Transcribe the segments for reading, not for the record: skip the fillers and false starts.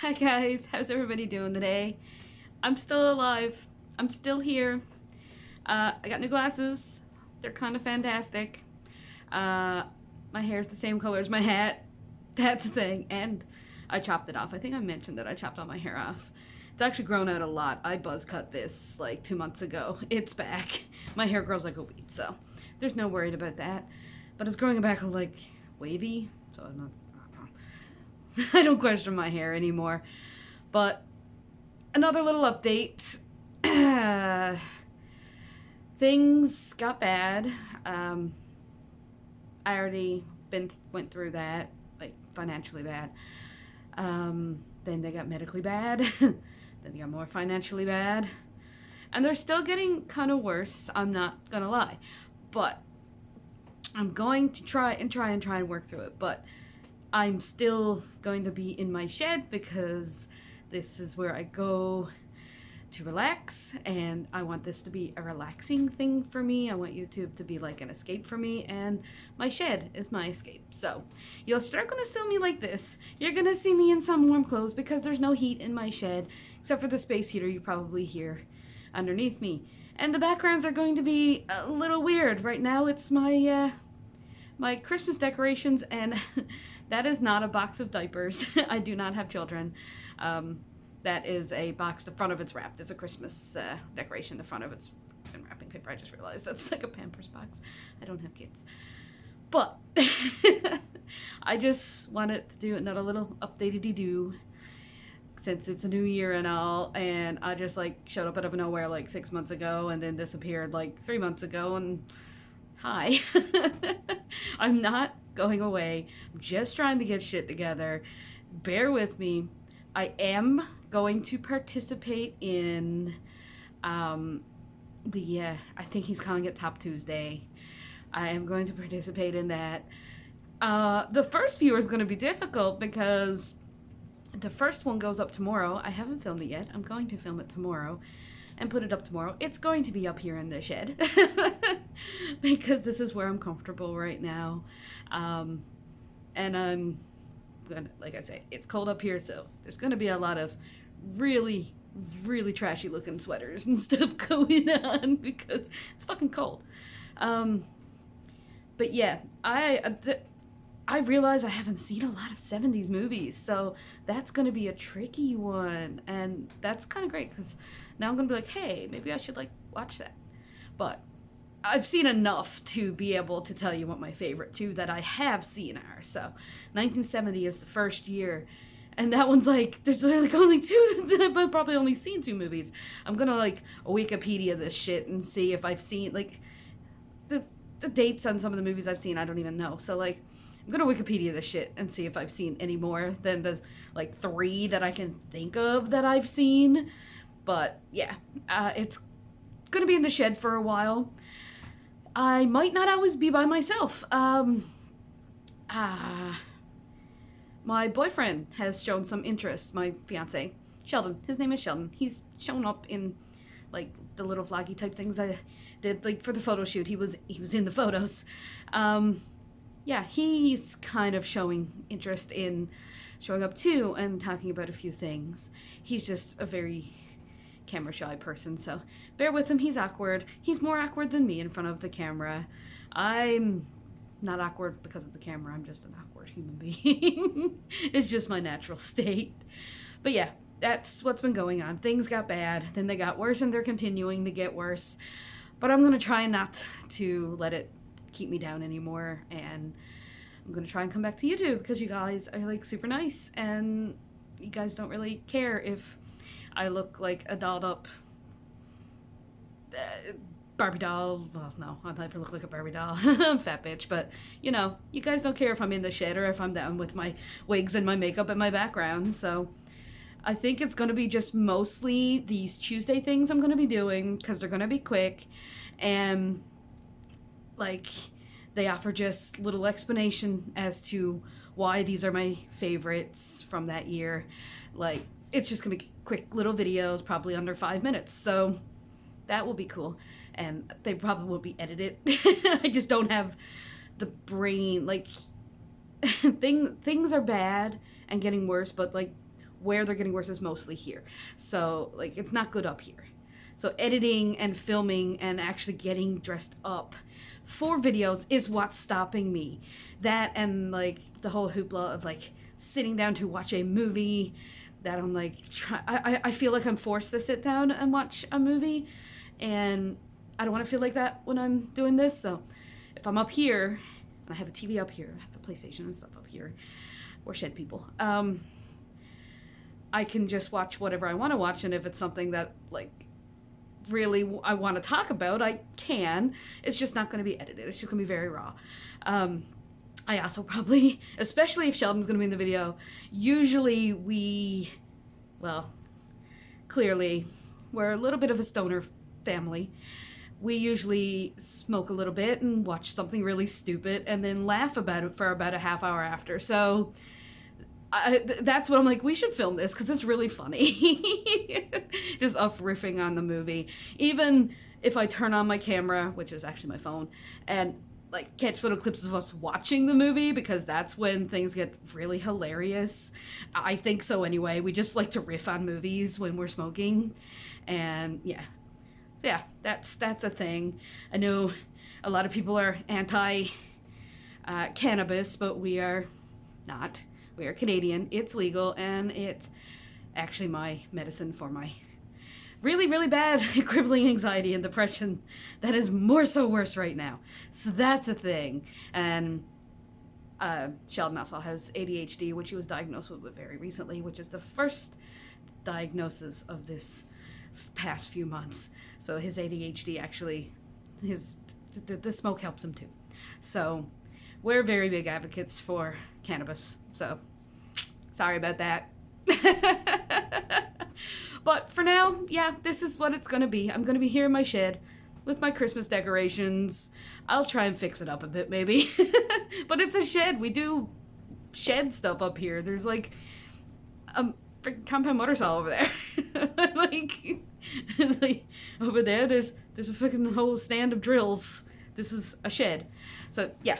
Hi guys, how's everybody doing today? I'm still alive. I'm still here. I got new glasses. They're kind of fantastic. Uh, my hair's the same color as my hat. That's the thing. And I chopped it off. I think I mentioned that I chopped all my hair off. It's actually grown out a lot. I buzz cut this like 2 months ago. It's back. My hair grows like a weed, so there's no worried about that. But it's growing back like wavy, so I'm not. I don't question my hair anymore. But another little update. Things got bad. I already went through that, like financially bad. Then they got medically bad. Then they got more financially bad. And they're still getting kind of worse, I'm not gonna lie. But I'm going to try and work through it. But I'm still going to be in my shed because this is where I go to relax, and I want this to be a relaxing thing for me. I want YouTube to be like an escape for me, and my shed is my escape. So you're still gonna see me like this. You're gonna see me in some warm clothes because there's no heat in my shed except for the space heater you probably hear underneath me. And the backgrounds are going to be a little weird. Right now it's my Christmas decorations, and that is not a box of diapers. I do not have children. That is a box. The front of it's wrapped. It's a Christmas decoration. The front of it's in wrapping paper. I just realized that's like a Pampers box. I don't have kids. But I just wanted to do another little updatey-doo since it's a new year and all, and I just like showed up out of nowhere like 6 months ago and then disappeared like 3 months ago, and hi. I'm not going away. I'm just trying to get shit together. Bear with me. I am going to participate in I think he's calling it Top Tuesday. I am going to participate in that. The first viewer is going to be difficult because the first one goes up tomorrow. I haven't filmed it yet. I'm going to film it tomorrow and put it up tomorrow. It's going to be up here in the shed because this is where I'm comfortable right now. And I'm gonna, like I say, it's cold up here, so there's gonna be a lot of really, really trashy looking sweaters and stuff going on because it's fucking cold. But yeah, I realize I haven't seen a lot of 70s movies, so that's going to be a tricky one, and that's kind of great because now I'm going to be like, hey, maybe I should like watch that. But I've seen enough to be able to tell you what my favorite two that I have seen are. So 1970 is the first year, and that one's like, there's like only two, I've probably only seen two movies. I'm going to like Wikipedia this shit and see if I've seen like the dates on some of the movies I've seen. I don't even know. So like, I'm gonna Wikipedia this shit and see if I've seen any more than the like 3 that I can think of that I've seen. But yeah, it's gonna be in the shed for a while. I might not always be by myself. My boyfriend has shown some interest. My fiance, Sheldon. His name is Sheldon. He's shown up in like the little vloggy type things I did like for the photo shoot. He was in the photos. Yeah, he's kind of showing interest in showing up too and talking about a few things. He's just a very camera shy person, so bear with him. He's awkward. He's more awkward than me in front of the camera. I'm not awkward because of the camera. I'm just an awkward human being. It's just my natural state. But yeah, that's what's been going on. Things got bad, then they got worse, and they're continuing to get worse. But I'm gonna try not to let it keep me down anymore, and I'm gonna try and come back to YouTube because you guys are like super nice, and you guys don't really care if I look like a dolled up Barbie doll. Well, no, I never look like a Barbie doll. I'm fat bitch, but you know, you guys don't care if I'm in the shed or if I'm down with my wigs and my makeup and my background. So I think it's gonna be just mostly these Tuesday things I'm gonna be doing because they're gonna be quick, and like they offer just little explanation as to why these are my favorites from that year. Like, it's just gonna be quick little videos, probably under 5 minutes, so that will be cool. And they probably won't be edited. I just don't have the brain. Like things are bad and getting worse, but like where they're getting worse is mostly here. So like it's not good up here. So editing and filming and actually getting dressed up for videos is what's stopping me. That and like the whole hoopla of like sitting down to watch a movie that I'm like, I feel like I'm forced to sit down and watch a movie, and I don't want to feel like that when I'm doing this. So if I'm up here, and I have a TV up here, I have the PlayStation and stuff up here, we're shed people, I can just watch whatever I want to watch, and if it's something that like really I want to talk about, I can. It's just not going to be edited. It's just going to be very raw. I also probably, especially if Sheldon's going to be in the video, usually clearly, we're a little bit of a stoner family. We usually smoke a little bit and watch something really stupid and then laugh about it for about a half hour after. So that's what I'm like, we should film this because it's really funny. Just off riffing on the movie. Even if I turn on my camera, which is actually my phone, and like catch little clips of us watching the movie, because that's when things get really hilarious. I think so anyway. We just like to riff on movies when we're smoking. And yeah. So yeah, that's a thing. I know a lot of people are anti cannabis, but we are not. We are Canadian. It's legal, and it's actually my medicine for my really, really bad crippling anxiety and depression that is more so worse right now. So that's a thing. And Sheldon also has ADHD, which he was diagnosed with very recently, which is the first diagnosis of this past few months. So his ADHD actually, the smoke helps him too. So we're very big advocates for cannabis. So sorry about that. But for now, yeah, this is what it's gonna be. I'm gonna be here in my shed with my Christmas decorations. I'll try and fix it up a bit, maybe. But it's a shed. We do shed stuff up here. There's like freaking compound motor saw over there. like over there, there's a freaking whole stand of drills. This is a shed. So yeah,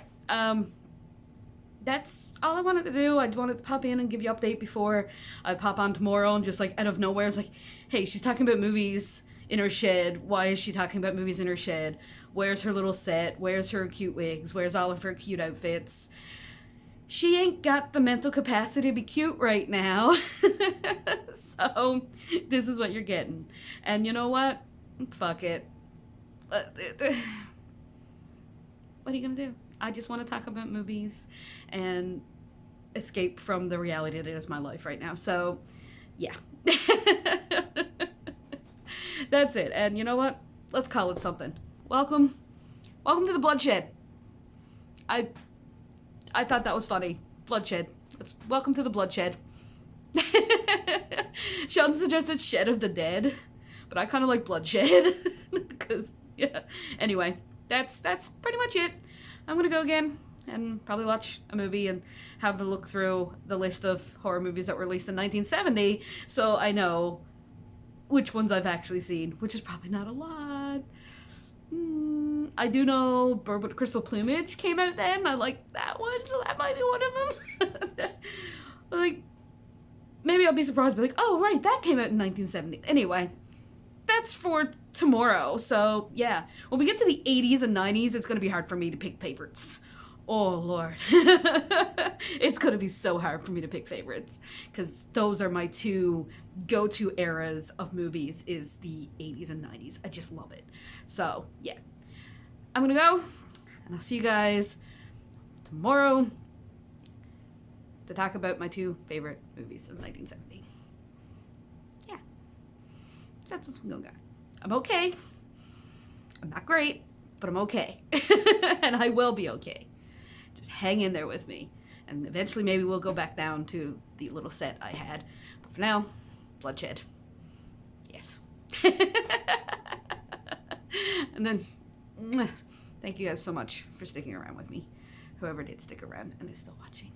that's all I wanted to do. I wanted to pop in and give you an update before I pop on tomorrow, and just like out of nowhere, it's like, hey, she's talking about movies in her shed. Why is she talking about movies in her shed? Where's her little set? Where's her cute wigs? Where's all of her cute outfits? She ain't got the mental capacity to be cute right now. So this is what you're getting. And you know what? Fuck it. What are you gonna do? I just want to talk about movies and escape from the reality that is my life right now. So, yeah. That's it. And you know what? Let's call it something. Welcome to the bloodshed. I thought that was funny. Bloodshed. Welcome to the bloodshed. Sheldon suggested Shed of the Dead, but I kind of like bloodshed. Because, yeah. Anyway, that's pretty much it. I'm gonna go again and probably watch a movie and have a look through the list of horror movies that were released in 1970, so I know which ones I've actually seen, which is probably not a lot. I do know Bird with Crystal Plumage came out then. I like that one, so that might be one of them. Like, maybe I'll be surprised, but like, oh right, that came out in 1970. Anyway, that's for tomorrow. So yeah, when we get to the 80s and 90s, it's gonna be hard for me to pick favorites. Oh Lord. It's gonna be so hard for me to pick favorites, because those are my two go-to eras of movies, is the 80s and 90s. I just love it. So yeah, I'm gonna go, and I'll see you guys tomorrow to talk about my two favorite movies of 1970. Yeah, that's what's going on. I'm okay. I'm not great, but I'm okay. And I will be okay. Just hang in there with me. And eventually maybe we'll go back down to the little set I had. But for now, bloodshed. Yes. And then, thank you guys so much for sticking around with me. Whoever did stick around and is still watching.